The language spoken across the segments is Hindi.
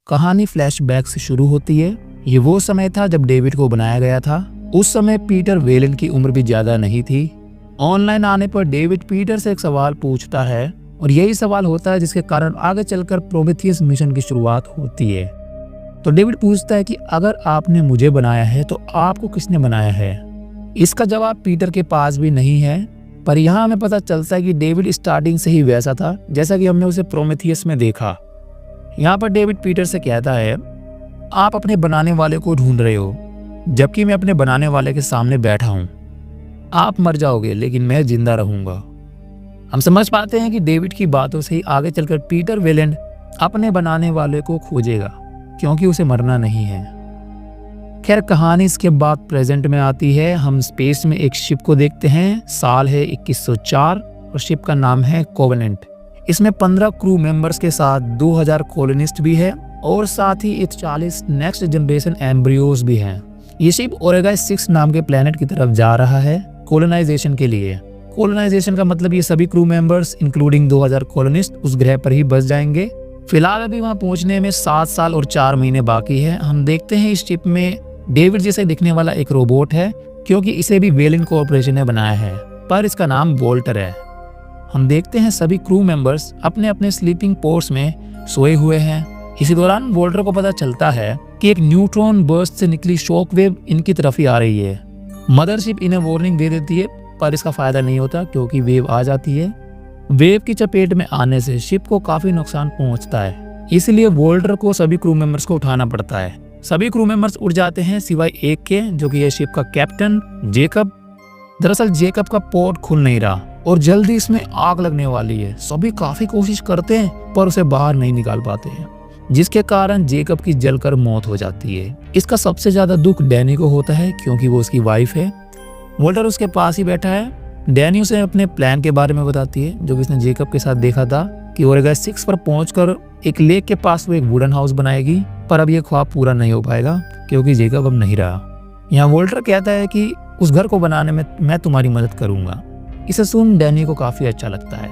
कहानी फ्लैशबैक से शुरू होती है। ये वो समय था जब डेविड को बनाया गया था। उस समय पीटर वेलेंट की उम्र भी ज्यादा नहीं थी। ऑनलाइन आने पर डेविड पीटर से एक सवाल पूछता है और यही सवाल होता है जिसके कारण आगे चलकर प्रोमेथियस मिशन की शुरुआत होती है। तो डेविड पूछता है कि अगर आपने मुझे बनाया है तो आपको किसने बनाया है। इसका जवाब पीटर के पास भी नहीं है, पर यहाँ हमें पता चलता है कि डेविड स्टार्टिंग से ही वैसा था जैसा कि हमने उसे प्रोमेथियस में देखा। यहाँ पर डेविड पीटर से कहता है, आप अपने बनाने वाले को ढूंढ रहे हो जबकि मैं अपने बनाने वाले के सामने बैठा हूँ। आप मर जाओगे लेकिन मैं जिंदा रहूंगा। हम समझ पाते हैं कि डेविड की बातों से ही आगे चलकर पीटर वेलेंट अपने बनाने वाले को खोजेगा क्योंकि उसे मरना नहीं है। खैर कहानी इसके बाद प्रेजेंट में आती है। हम स्पेस में एक शिप को देखते हैं। साल है 2104 और शिप का नाम है कोवेनेंट। इसमें 15 क्रू मेंबर्स के साथ 2000 कॉलोनिस्ट भी है और साथ ही 40 नेक्स्ट जनरेशन एम्ब्रियोज भी हैं। ये शिप ओरेगा 6 नाम के प्लेनेट की तरफ जा रहा है कोलोनाइजेशन के लिए। कोलोनाइजेशन का मतलब ये सभी क्रू मेंबर्स इंक्लूडिंग 2000 कॉलोनिस्ट उस ग्रह पर ही बस जाएंगे। फिलहाल अभी वहां पहुंचने में 7 साल और 4 महीने बाकी है। हम देखते हैं इस शिप में डेविड जैसे दिखने वाला एक रोबोट है क्योंकि इसे भी वेलेंट कॉर्पोरेशन ने बनाया है, पर इसका नाम वोल्टर है। हम देखते हैं सभी क्रू मेंबर्स अपने अपने स्लीपिंग पोर्ट्स में सोए हुए हैं। इसी दौरान वोल्टर को पता चलता है कि एक न्यूट्रॉन बर्स्ट से निकली शॉक वेव इनकी तरफ ही आ रही है। मदरशिप इन्हें वार्निंग दे देती है, पर इसका फायदा नहीं होता क्योंकि वेव आ जाती है। वेव की चपेट में आने से शिप को काफी नुकसान पहुंचता है, इसलिए वोल्टर को सभी क्रू मेंबर्स को उठाना पड़ता है। सभी क्रू मेंबर्स उड़ जाते हैं सिवाय एक के, जो कि है शिप का कैप्टन जेकब। दरअसल जेकब का पोर्ट खुल नहीं रहा और जल्दी इसमें आग लगने वाली है। सभी काफी कोशिश करते हैं पर उसे बाहर नहीं निकाल पाते हैं, जिसके कारण जेकब की जलकर मौत हो जाती है। इसका सबसे ज्यादा दुख डैनी को होता है क्योंकि वो उसकी वाइफ है। वोल्टर उसके पास ही बैठा है। डैनी उसे अपने प्लान के बारे में बताती है जो कि उसने जेकब के साथ देखा था कि ओरेगा 6 पर पहुंचकर एक लेक के पास वो एक वुडन हाउस बनाएगी, पर अब ये ख्वाब पूरा नहीं हो पाएगा क्योंकि जेकब अब नहीं रहा। यहाँ वोल्टर कहता है कि उस घर को बनाने में मैं तुम्हारी मदद करूंगा। इसे सुन डैनी को काफी अच्छा लगता है।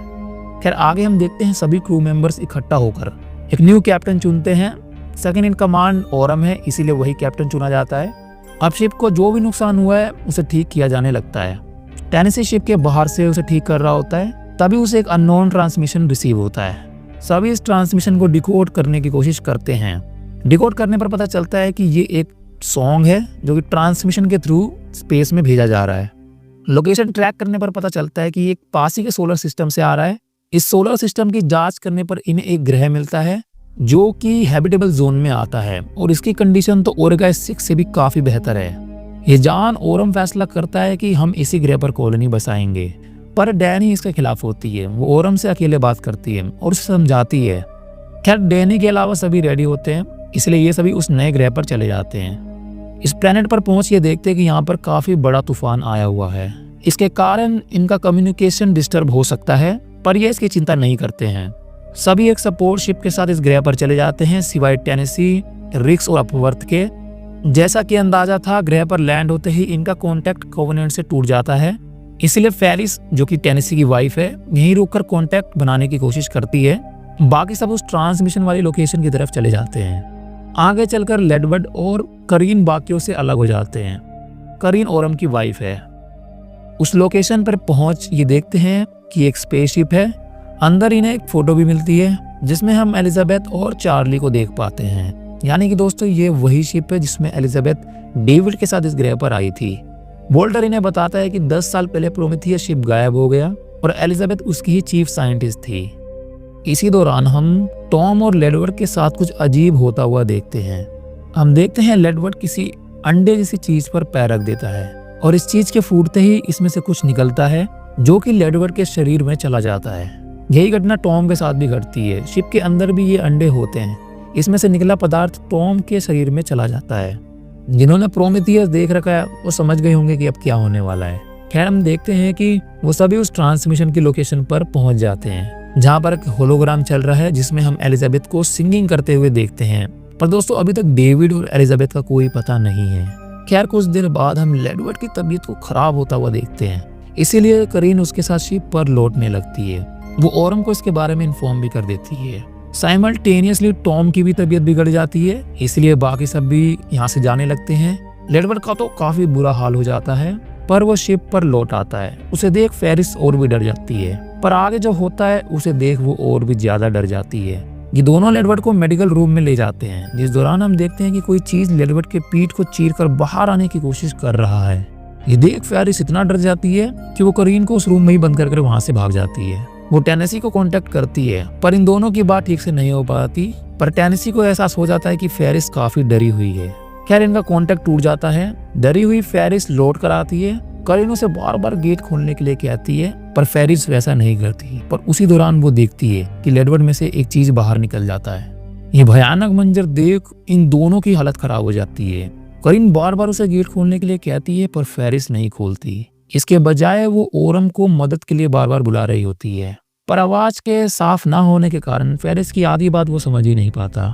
खैर आगे हम देखते हैं सभी क्रू मेंबर्स इकट्ठा होकर एक न्यू कैप्टन चुनते हैं। सेकंड इन कमांड ओरम है, इसीलिए वही कैप्टन चुना जाता है। अब शिप को जो भी नुकसान हुआ है उसे ठीक किया जाने लगता है। टेनेसी शिप के बाहर से उसे ठीक कर रहा होता है, तभी उसे एक अननोन ट्रांसमिशन रिसीव होता है। सभी इस ट्रांसमिशन को डिकोड करने की कोशिश करते हैं। डिकोड करने पर पता चलता है कि ये एक सॉन्ग है जो कि ट्रांसमिशन के थ्रू स्पेस में भेजा जा रहा है। लोकेशन ट्रैक करने पर पता चलता है कि ये पास ही के सोलर सिस्टम से आ रहा है। इस सोलर सिस्टम की जांच करने पर इन्हें एक ग्रह मिलता है जो कि हैबिटेबल जोन में आता है और इसकी कंडीशन तो ओरेगा 6 से भी काफी बेहतर है। ये जान ओरम फैसला करता है कि हम इसी ग्रह पर कॉलोनी बसाएंगे, पर डैनी इसके खिलाफ होती है। वो ओरम से अकेले बात करती है और उसे समझाती है। खैर डैनी के अलावा सभी रेडी होते हैं, इसलिए ये सभी उस नए ग्रह पर चले जाते हैं। इस प्लेनेट पर पहुंच ये देखते हैं कि यहाँ पर काफी बड़ा तूफान आया हुआ है। इसके कारण इनका कम्युनिकेशन डिस्टर्ब हो सकता है, पर ये इसकी चिंता नहीं करते हैं। सभी एक सपोर्ट शिप के साथ इस ग्रह पर चले जाते हैं सिवाय टेनेसी, रिक्स और अपवर्थ के। जैसा कि अंदाजा था, ग्रह पर लैंड होते ही इनका कांटेक्ट कोवेनेंट से टूट जाता है। इसलिए फेरिस जो कि टेनेसी की वाइफ है यहीं रुककर कांटेक्ट बनाने की कोशिश करती है। बाकी सब उस ट्रांसमिशन वाली लोकेशन की तरफ चले जाते हैं। आगे चलकर लेडवर्ड और करीन बाकियों से अलग हो जाते हैं। करीन ओरम की वाइफ है। उस लोकेशन पर पहुंच ये देखते हैं कि एक स्पेसशिप है। अंदर इन्हें एक फोटो भी मिलती है जिसमें हम एलिजाबेथ और चार्ली को देख पाते हैं। यानी कि दोस्तों ये वही शिप है जिसमें एलिजाबेथ डेविड के साथ इस ग्रह पर आई थी। वोल्टर इन्हें बताता है कि 10 साल पहले प्रोमेथियस शिप गायब हो गया और एलिजाबेथ उसकी ही चीफ साइंटिस्ट थी। इसी दौरान हम टॉम और लेडवर्ड के साथ कुछ अजीब होता हुआ देखते हैं। हम देखते हैं लेडवर्ड किसी अंडे जैसी चीज पर पैर रख देता है और इस चीज के फूटते ही इसमें से कुछ निकलता है जो कि लेडवर्ड के शरीर में चला जाता है। यही घटना टॉम के साथ भी घटती है। शिप के अंदर भी ये अंडे होते हैं। इसमें से निकला पदार्थ टॉम के शरीर में चला जाता है। जिन्होंने प्रोमेथियस देख रखा है वो समझ गए होंगे कि अब क्या होने वाला है। खैर हम देखते हैं कि वो सभी उस ट्रांसमिशन की लोकेशन पर पहुंच जाते हैं जहां पर एक होलोग्राम चल रहा है जिसमें हम एलिजाबेथ को सिंगिंग करते हुए देखते हैं। पर दोस्तों अभी तक डेविड और एलिजाबेथ का कोई पता नहीं है। खैर कुछ देर बाद हम लेडवर्ड की तबीयत को खराब होता हुआ देखते हैं, इसीलिए करीन उसके साथ शिप पर लौटने लगती है। वो ओरम को इसके बारे में इन्फॉर्म भी कर देती है। साइमल्टेनियसली टॉम की भी तबीयत बिगड़ जाती है, इसलिए बाकी सब भी यहाँ से जाने लगते हैं। लेडवर्ड का तो काफी बुरा हाल हो जाता है, पर वो शिप पर लौट आता है। उसे देख फेरिस और भी डर जाती है, पर आगे जो होता है उसे देख वो और भी ज्यादा डर जाती है। ये दोनों लेडवर्ड को मेडिकल रूम में ले जाते हैं, जिस दौरान हम देखते हैं कि कोई चीज लेडवर्ड के पीठ को चीरकर बाहर आने की कोशिश कर रहा है। ये देख फेरिस इतना डर जाती है कि वो करीन को उस रूम में ही बंद कर वहां से भाग जाती है। वो टेनेसी को कांटेक्ट करती है, पर इन दोनों की बात ठीक से नहीं हो पाती। पर टेनेसी को एहसास हो जाता है कि फेरिस काफी डरी हुई है। खैर इनका कांटेक्ट टूट जाता है। डरी हुई फेरिस लौट कर आती है। करीन उसे बार बार गेट खोलने के लिए कहती है, पर फेरिस वैसा नहीं करती। पर उसी दौरान वो देखती है कि लेडवर्ड में से एक चीज बाहर निकल जाता है। ये भयानक मंजर देख इन दोनों की हालत खराब हो जाती है। करीन बार बार उसे गेट खोलने के लिए कहती है, पर फेरिस नहीं खोलती। इसके बजाय वो ओरम को मदद के लिए बार बार बुला रही होती है, पर आवाज के साफ ना होने के कारण फेरिस की आधी बात वो समझ ही नहीं पाता।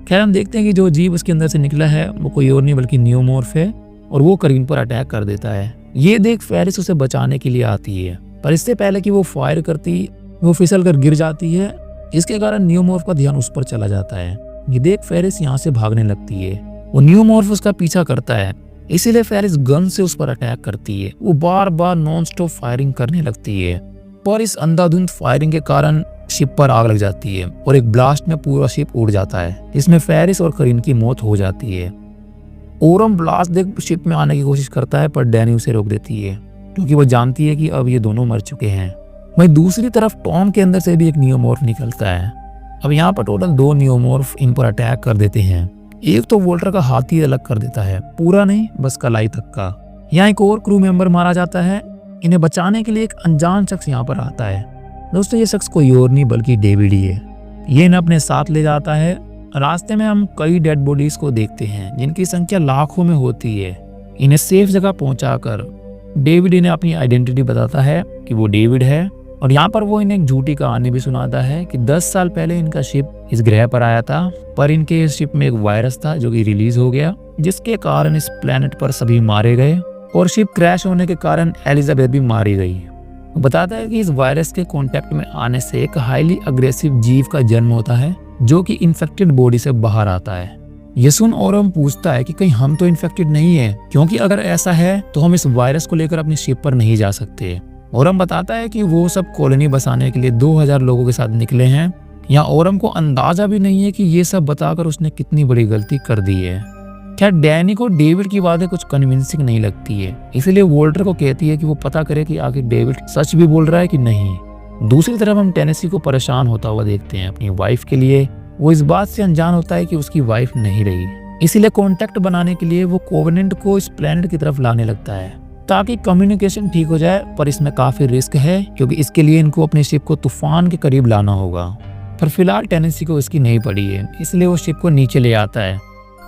खैर हम देखते हैं कि जो जीव उसके अंदर से निकला है वो कोई और नहीं बल्कि नियोमॉर्फ है, और वो करीन पर अटैक कर देता है। ये देख फेरिस उसे बचाने के लिए आती है, पर इससे पहले कि वो फायर करती वो फिसल कर गिर जाती है, जिसके कारण नियोमॉर्फ का ध्यान उस पर चला जाता है। ये देख फेरिस यहाँ से भागने लगती है। वो नियोमॉर्फ उसका पीछा करता है, इसीलिए फेरिस गन से उस पर अटैक करती है। वो बार बार नॉन स्टॉप फायरिंग करने लगती है, पर इस अंधाधुंध फायरिंग के कारण शिप पर आग लग जाती है और एक ब्लास्ट में पूरा शिप उड़ जाता है, जिसमें फेरिस और करीन की मौत हो जाती है। ओरम ब्लास्ट देख शिप में आने की कोशिश करता है, पर डैनी उसे रोक देती है, क्योंकि वो जानती है कि अब ये दोनों मर चुके हैं। वहीं दूसरी तरफ टॉम के अंदर से भी एक नियोमॉर्फ निकलता है। अब यहाँ पर टोटल 2 नियोमॉर्फ इन पर अटैक कर देते हैं। एक तो वोल्टर का हाथ ही अलग कर देता है, पूरा नहीं बस कलाई तक का। यहाँ एक और क्रू मेंबर मारा जाता है। इन्हें बचाने के लिए एक अनजान शख्स यहाँ पर आता है। दोस्तों ये शख्स कोई और नहीं बल्कि डेविड ही है। ये इन्हें अपने साथ ले जाता है। रास्ते में हम कई डेड बॉडीज को देखते हैं, जिनकी संख्या लाखों में होती है। इन्हें सेफ जगह पहुंचाकर डेविड इन्हें अपनी आइडेंटिटी बताता है कि वो डेविड है, और यहाँ पर वो इन्हें एक झूठी कहानी भी सुनाता है कि 10 साल पहले इनका शिप इस ग्रह पर आया था, पर इनके इस शिप में एक वायरस था जो कि रिलीज हो गया, जिसके कारण इस प्लेनेट पर सभी मारे गए, और शिप क्रैश होने के कारण एलिजाबेथ भी मारी गई। वो बताता है कि इस वायरस के कांटेक्ट में आने से एक हाईली अग्रेसिव जीव का जन्म होता है, जो कि इन्फेक्टेड बॉडी से बाहर आता है। ये सुन ओरम पूछता है कि कहीं हम तो इन्फेक्टेड नहीं है, क्योंकि अगर ऐसा है तो हम इस वायरस को लेकर अपनी शिप पर नहीं जा सकते। ओरम बताता है कि वो सब कॉलोनी बसाने के लिए 2000 लोगों के साथ निकले हैं। यहाँ ओरम को अंदाजा भी नहीं है कि ये सब बताकर उसने कितनी बड़ी गलती कर दी है। खैर डैनी को डेविड की बातें कुछ कन्विंसिंग नहीं लगती है, इसलिए वोल्टर को कहती है कि वो पता करे कि आखिर डेविड सच भी बोल रहा है कि नहीं। दूसरी तरफ हम टेनेसी को परेशान होता हुआ देखते हैं अपनी वाइफ के लिए। वो इस बात से अनजान होता है कि उसकी वाइफ नहीं रही, इसीलिए कॉन्टेक्ट बनाने के लिए वो कोवेनेंट को इस प्लेनेट की तरफ लाने लगता है ताकि कम्युनिकेशन ठीक हो जाए। पर इसमें काफी रिस्क है, क्योंकि इसके लिए इनको अपनी शिप को तूफान के करीब लाना होगा। पर फिलहाल टेनेसी को इसकी नहीं पड़ी है, इसलिए वो शिप को नीचे ले आता है।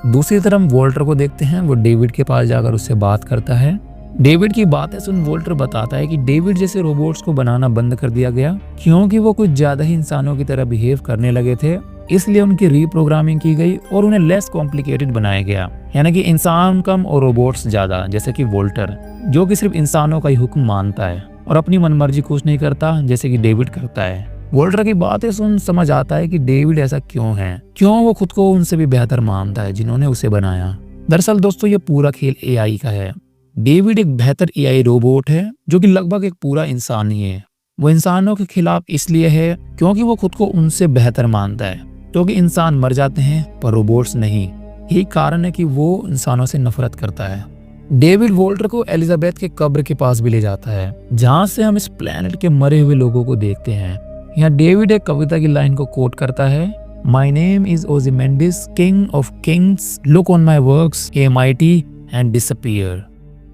दूसरी तरफ वोल्टर को देखते हैं, वो डेविड के पास जाकर उससे बात करता है। डेविड की बातें सुन वोल्टर बताता है कि डेविड जैसे रोबोट्स को बनाना बंद कर दिया गया, क्योंकि वो कुछ ज्यादा ही इंसानों की तरह बिहेव करने लगे थे, इसलिए उनकी रीप्रोग्रामिंग की गई और उन्हें लेस कॉम्प्लिकेटेड बनाया गया। यानी कि इंसान कम और रोबोट्स ज्यादा, जैसे कि वोल्टर जो कि सिर्फ इंसानों का ही हुक्म मानता है और अपनी मनमर्जी कुछ नहीं करता, जैसे कि डेविड करता है। वोल्टर की बातें सुन समझ आता है कि डेविड ऐसा क्यों है, क्यों वो खुद को उनसे भी बेहतर मानता है जिन्होंने उसे बनाया। दरअसल दोस्तों ये पूरा खेल एआई का है। डेविड एक बेहतर एआई रोबोट है जो कि लगभग एक पूरा इंसान ही है। वो इंसानों के खिलाफ इसलिए है क्योंकि वो खुद को उनसे बेहतर मानता है, क्योंकि इंसान मर जाते हैं पर रोबोट्स नहीं। यही कारण है कि वो इंसानों से नफरत करता है। डेविड वोल्टर को एलिजाबेथ के कब्र के पास भी ले जाता है, जहां से हम इस प्लेनेट के मरे हुए लोगों को देखते हैं। यहाँ डेविड एक कविता की लाइन को कोट करता है, my name is Ozymandias king of kings, look on my works ye mighty and disappear.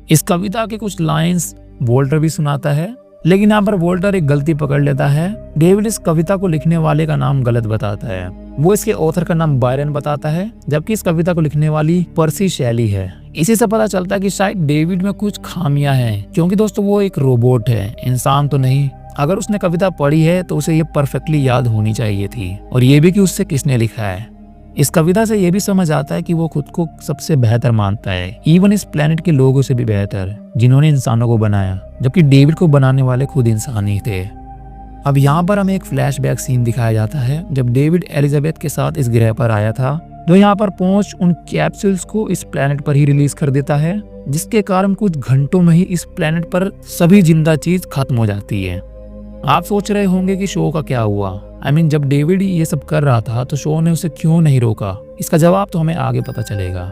इस कविता के कुछ लाइंस वोल्टर भी सुनाता है, लेकिन यहाँ पर वोल्टर एक गलती पकड़ लेता है। डेविड इस कविता को लिखने वाले का नाम गलत बताता है। वो इसके ऑथर का नाम बायरन बताता है, जबकि इस कविता को लिखने वाली पर्सी शैली है। इसी से पता चलता है कि शायद डेविड में कुछ खामियां हैं, क्योंकि दोस्तों वो एक रोबोट है, इंसान तो नहीं। अगर उसने कविता पढ़ी है तो उसे ये परफेक्टली याद होनी चाहिए थी, और ये भी कि उससे किसने लिखा है। इस कविता से ये भी समझ आता है कि वो खुद को सबसे बेहतर मानता है, इवन इस प्लेनेट के लोगों से भी बेहतर, जिन्होंने इंसानों को बनाया, जबकि डेविड को बनाने वाले खुद इंसान ही थे। अब यहाँ पर हमें एक फ्लैशबैक सीन दिखाया जाता है जब डेविड एलिजाबेथ के साथ इस ग्रह पर आया था, जो यहाँ पर पहुंच उन कैप्सूल्स को इस प्लेनेट पर ही रिलीज कर देता है, जिसके कारण कुछ घंटों में ही इस प्लेनेट पर सभी जिंदा चीज खत्म हो जाती है। आप सोच रहे होंगे कि शो का क्या हुआ। जब डेविड ये सब कर रहा था तो शो ने उसे क्यों नहीं रोका? इसका जवाब तो हमें आगे पता चलेगा।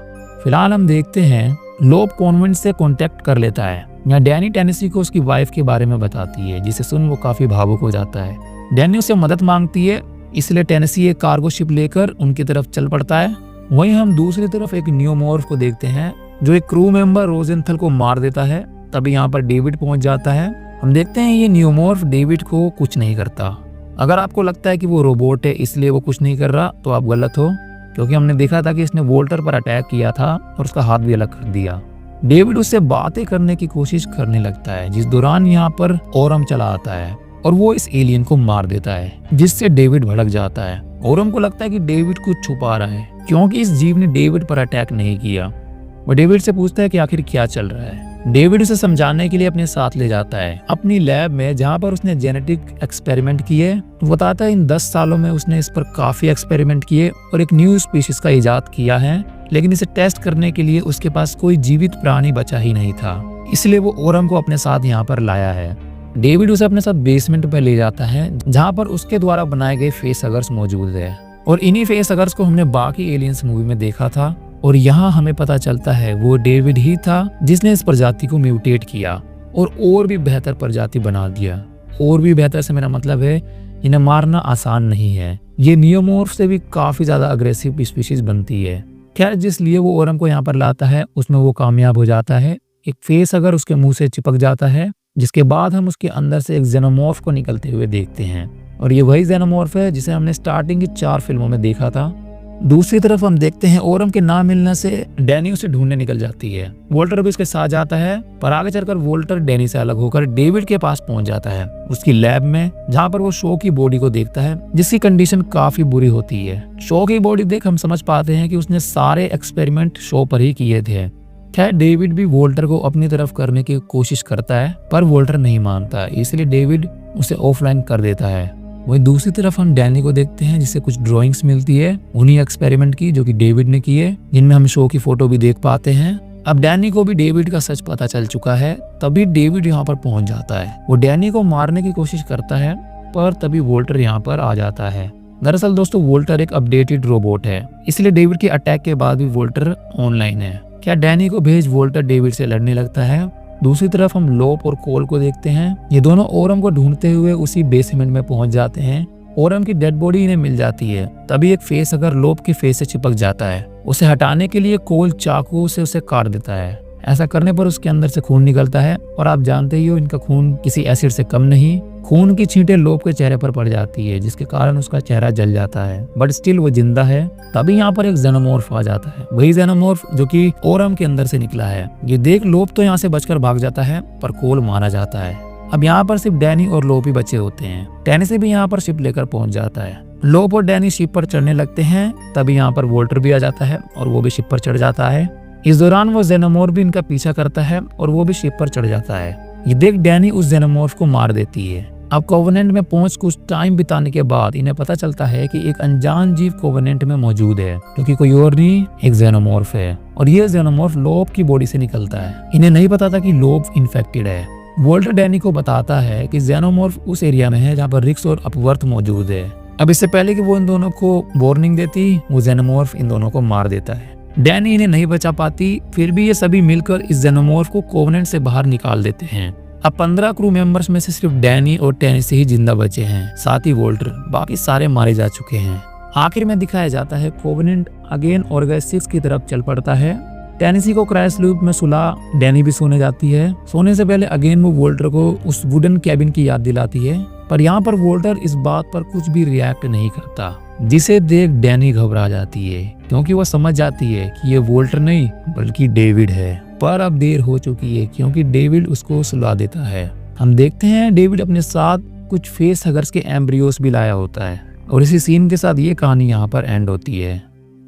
फिलहाल हम देखते हैं लोब कॉन्वेंट से कांटेक्ट कर लेता है। यहाँ डैनी टेनेसी को उसकी वाइफ के बारे में बताती है, जिसे सुन वो काफी भावुक हो जाता है। डैनी उससे मदद मांगती है, इसलिए टेनेसी एक कार्गो शिप लेकर उनकी तरफ चल पड़ता है। वहीं हम दूसरी तरफ एक नियोमॉर्फ को देखते हैं जो एक क्रू मेंबर रोजेंथल को मार देता है। तभी यहाँ पर डेविड पहुंच जाता है। हम देखते हैं ये नियोमॉर्फ डेविड को कुछ नहीं करता। अगर आपको लगता है कि वो रोबोट है इसलिए वो कुछ नहीं कर रहा तो आप गलत हो, क्योंकि हमने देखा था कि इसने वोल्टर पर अटैक किया था और उसका हाथ भी अलग कर दिया। डेविड उससे बातें करने की कोशिश करने लगता है, जिस दौरान यहाँ पर ओरम चला आता है और वो इस एलियन को मार देता है, जिससे डेविड भड़क जाता है। ओरम को लगता है कि डेविड कुछ छुपा रहा है, क्योंकि इस जीव ने डेविड पर अटैक नहीं किया। वो डेविड से पूछता है कि आखिर क्या चल रहा है। डेविड उसे समझाने के लिए अपने साथ ले जाता है अपनी लैब में, जहाँ पर उसने जेनेटिक एक्सपेरिमेंट किए। बताता है इन 10 सालों में उसने इस पर काफी एक्सपेरिमेंट किए और एक न्यू स्पीशीज का इजाद किया है, लेकिन इसे टेस्ट करने के लिए उसके पास कोई जीवित प्राणी बचा ही नहीं था। इसलिए वो ओरम को अपने साथ यहाँ पर लाया है। डेविड उसे अपने साथ बेसमेंट पर ले जाता है, जहाँ पर उसके द्वारा बनाए गए फेसहगर्स मौजूद है। और इन्हीं फेसहगर्स को हमने बाकी एलियंस मूवी में देखा था, और यहाँ हमें पता चलता है वो डेविड ही था जिसने इस प्रजाति को म्यूटेट किया और भी बेहतर प्रजाति बना दिया। और भी बेहतर से मेरा मतलब है इन्हें मारना आसान नहीं है। ये नियोमॉर्फ से भी काफी ज्यादा अग्रेसिव स्पीशीज बनती है। खैर, जिस लिए वो ओरम को यहाँ पर लाता है उसमें वो कामयाब हो जाता है। एक फेस अगर उसके मुंह से चिपक जाता है, जिसके बाद हम उसके अंदर से एक जेनोमॉर्फ को निकलते हुए देखते हैं, और ये वही जेनोमॉर्फ है जिसे हमने स्टार्टिंग की 4 फिल्मों में देखा था। दूसरी तरफ हम देखते हैं ओरम के ना मिलने से डैनी उसे ढूंढने निकल जाती है। वोल्टर भी उसके साथ जाता है, पर आगे चलकर वोल्टर डैनी से अलग होकर डेविड के पास पहुंच जाता है उसकी लैब में, जहां पर वो शो की बॉडी को देखता है, जिसकी कंडीशन काफी बुरी होती है। शो की बॉडी देख हम समझ पाते हैं कि उसने सारे एक्सपेरिमेंट शो पर ही किए थे। खैर, डेविड भी वोल्टर को अपनी तरफ करने की कोशिश करता है, पर वोल्टर नहीं मानता, इसलिए डेविड उसे ऑफलाइन कर देता है। वहीं दूसरी तरफ हम डैनी को देखते हैं, जिसे कुछ ड्राइंग्स मिलती है उन्हीं एक्सपेरिमेंट की जो कि डेविड ने किए, जिनमें हम शो की फोटो भी देख पाते हैं। अब डैनी को भी डेविड का सच पता चल चुका है। तभी डेविड यहाँ पर पहुंच जाता है। वो डैनी को मारने की कोशिश करता है, पर तभी वोल्टर यहाँ पर आ जाता है। दरअसल दोस्तों, वोल्टर एक अपडेटेड रोबोट है, इसलिए डेविड के अटैक के बाद भी वोल्टर ऑनलाइन है। क्या डैनी को भेज वोल्टर डेविड से लड़ने लगता है। दूसरी तरफ हम लोप और कोल को देखते हैं। ये दोनों ओरम को ढूंढते हुए उसी बेसमेंट में पहुंच जाते हैं। ओरम की डेड बॉडी इन्हें मिल जाती है। तभी एक फेस अगर लोप के फेस से चिपक जाता है। उसे हटाने के लिए कोल चाकू से उसे काट देता है। ऐसा करने पर उसके अंदर से खून निकलता है, और आप जानते ही हो इनका खून किसी एसिड से कम नहीं। खून की छींटें लोप के चेहरे पर पड़ जाती है, जिसके कारण उसका चेहरा जल जाता है, बट स्टिल वो जिंदा है। तभी यहाँ पर एक जेनोमॉर्फ आ जाता है, वही जेनोमॉर्फ जो कि ओरम के अंदर से निकला है। ये देख लोप तो यहाँ से बचकर भाग जाता है, पर कोल मारा जाता है। अब यहाँ पर सिर्फ डैनी और लोप ही बचे होते हैं। टेनेसी भी यहाँ पर शिप लेकर पहुंच जाता है। लोप और डैनी शिप पर चढ़ने लगते हैं। तभी यहाँ पर वोल्टर भी आ जाता है और वो भी शिप पर चढ़ जाता है। इस दौरान वो जेनोमॉर्फ भी इनका पीछा करता है और वो भी शिप पर चढ़ जाता है। ये देख डैनी उस जेनोमॉर्फ को मार देती है। अब कोवेनेंट में पहुंच कुछ टाइम बिताने के बाद इन्हें पता चलता है कि एक अनजान जीव कोवेनेंट में मौजूद है, क्योंकि कोई और नहीं, एक जेनोमॉर्फ है, और ये जेनोमॉर्फ लोप की बॉडी से निकलता है। इन्हें नहीं पता था कि लोप इन्फेक्टेड है। वोल्टर डैनी को बताता है कि जेनोमॉर्फ उस एरिया में है जहाँ पर रिक्स और अपवर्थ मौजूद है। अब इससे पहले कि वो इन दोनों को वार्निंग देती, वो जेनोमॉर्फ इन दोनों को मार देता है। डैनी इन्हें नहीं बचा पाती, फिर भी ये सभी मिलकर इस जेनोमॉर्फ को कोवेनेंट से बाहर निकाल देते हैं। अब 15 क्रू मेंबर्स में से सिर्फ डैनी और टेनेसी ही जिंदा बचे हैं, साथ ही वोल्टर, बाकी सारे मारे जा चुके हैं। आखिर में दिखाया जाता है कोवेनेंट अगेन ओमेगा 6 की तरफ चल पड़ता है। टेनेसी को क्रैश लूप में सुला डैनी भी सोने जाती है। सोने से पहले अगेन वो वोल्टर को उस वुडन कैबिन की याद दिलाती है, पर यहाँ पर वोल्टर इस बात पर कुछ भी रिएक्ट नहीं करता, जिसे देख डैनी घबरा जाती है, क्योंकि वो समझ जाती है कि ये वोल्टर नहीं बल्कि डेविड है। पर अब देर हो चुकी है, क्योंकि डेविड उसको सुला देता है। हम देखते हैं डेविड अपने साथ कुछ फेस हगर्स के एम्ब्रियोस भी लाया होता है, और इसी सीन के साथ ये कहानी यहाँ पर एंड होती है।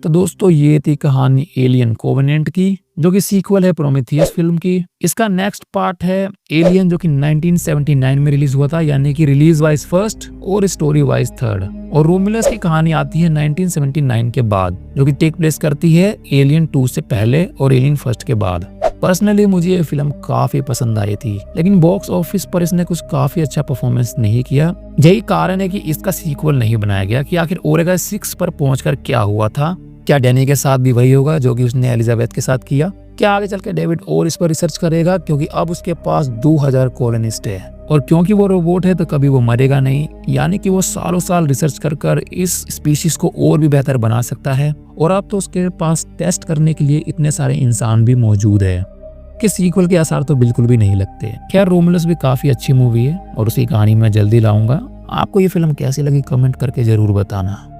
तो दोस्तों ये थी कहानी एलियन कोवेनेंट की, जो कि सीक्वल है प्रोमेथियस फिल्म की। इसका नेक्स्ट पार्ट है एलियन, जो कि 1979 में रिलीज हुआ था, यानी कि रिलीज वाइज फर्स्ट और स्टोरी वाइज थर्ड। और रोमुलस की कहानी आती है 1979 के बाद, जो कि टेक प्लेस करती है एलियन 2 से पहले और एलियन फर्स्ट के बाद। पर्सनली मुझे ये फिल्म काफी पसंद आई थी, लेकिन बॉक्स ऑफिस पर इसने कुछ काफी अच्छा परफॉर्मेंस नहीं किया। यही कारण है कि इसका सीक्वल नहीं बनाया गया कि आखिर ओमेगा 6 पर पहुंचकर क्या हुआ था। क्या डैनी के साथ भी वही होगा जो कि उसने एलिजाबेथ के साथ किया? क्या आगे चल के डेविड और इस पर रिसर्च करेगा, क्योंकि अब उसके पास 2000 कॉलोनिस्ट है, और क्योंकि वो रोबोट है तो कभी वो मरेगा नहीं, यानी कि वो सालों साल रिसर्च कर इस स्पीशीज को और भी बेहतर बना सकता है। और अब तो उसके पास टेस्ट करने के लिए इतने सारे इंसान भी मौजूद है कि सीक्वल के आसार तो बिल्कुल भी नहीं लगते। खैर रोमुलस भी काफी अच्छी मूवी है और उसकी कहानी मैं जल्दी लाऊंगा। आपको ये फिल्म कैसी लगी कमेंट करके जरूर बताना।